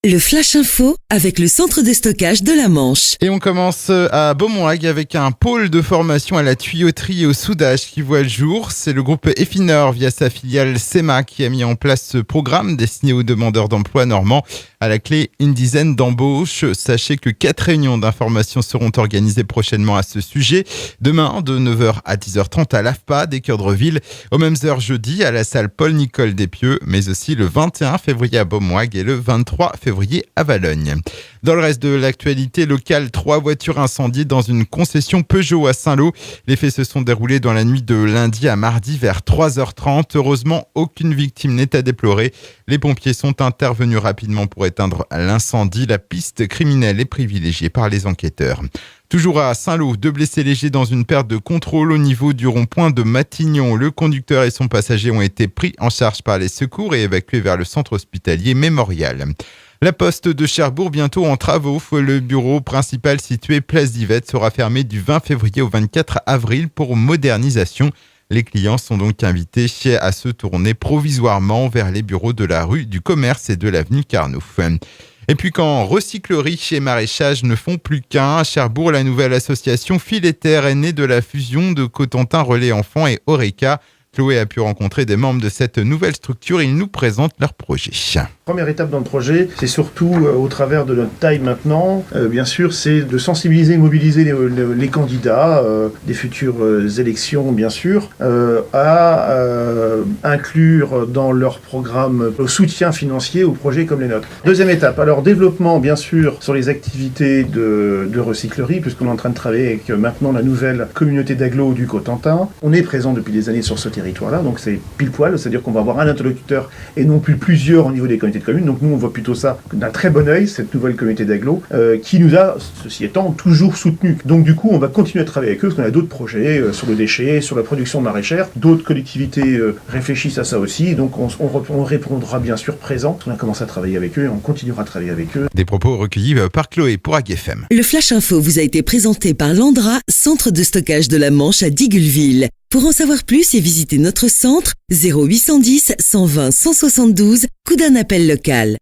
Le Flash Info avec le centre de stockage de la Manche. Et on commence à Beaumont-Hague avec un pôle de formation à la tuyauterie et au soudage qui voit le jour. C'est le groupe Effinor via sa filiale SEMA qui a mis en place ce programme destiné aux demandeurs d'emploi normands. À la clé, une dizaine d'embauches. Sachez que 4 réunions d'information seront organisées prochainement à ce sujet. Demain, de 9h à 10h30 à l'AFPA d'Équeurdreville. Aux mêmes heures jeudi à la salle Paul-Nicole Despieux, mais aussi le 21 février à Beaumont-Hague et le 23 février à Valogne. Dans le reste de l'actualité locale, 3 voitures incendiées dans une concession Peugeot à Saint-Lô. Les faits se sont déroulés dans la nuit de lundi à mardi vers 3h30. Heureusement, aucune victime n'est à déplorer. Les pompiers sont intervenus rapidement pour éteindre l'incendie. La piste criminelle est privilégiée par les enquêteurs. Toujours à Saint-Lô, 2 blessés légers dans une perte de contrôle au niveau du rond-point de Matignon. Le conducteur et son passager ont été pris en charge par les secours et évacués vers le centre hospitalier Mémorial. La poste de Cherbourg bientôt en travaux. Le bureau principal situé place d'Yvette sera fermé du 20 février au 24 avril pour modernisation. Les clients sont donc invités à se tourner provisoirement vers les bureaux de la rue du Commerce et de l'avenue Carnot. Et puis quand recyclerie et maraîchage ne font plus qu'un, à Cherbourg, la nouvelle association Fil et Terre est née de la fusion de Cotentin Relais Enfants et Oreca. Chloé a pu rencontrer des membres de cette nouvelle structure. Ils nous présentent leur projet. Première étape dans le projet, c'est surtout au travers de notre taille maintenant, bien sûr, c'est de sensibiliser et mobiliser les candidats des futures élections, bien sûr, à inclure dans leur programme le soutien financier aux projets comme les nôtres. Deuxième étape, alors développement, bien sûr, sur les activités de recyclerie, puisqu'on est en train de travailler avec maintenant la nouvelle communauté d'agglos du Cotentin. On est présent depuis des années sur ce territoire-là, donc c'est pile poil, c'est-à-dire qu'on va avoir un interlocuteur et non plus plusieurs au niveau des communautés de communes. Donc nous, on voit plutôt ça d'un très bon œil, cette nouvelle communauté d'agglos, qui nous a, ceci étant, toujours soutenus. Donc du coup, on va continuer à travailler avec eux, parce qu'on a d'autres projets sur le déchet, sur la production maraîchère. D'autres collectivités réfléchissent à ça aussi, donc on répondra bien sûr présent. On a commencé à travailler avec eux et on continuera à travailler avec eux. Des propos recueillis par Chloé pour Hague FM. Le Flash Info vous a été présenté par Landra, centre de stockage de la Manche à Digueulville. Pour en savoir plus et visiter notre centre, 0810 120 172, coup d'un appel local.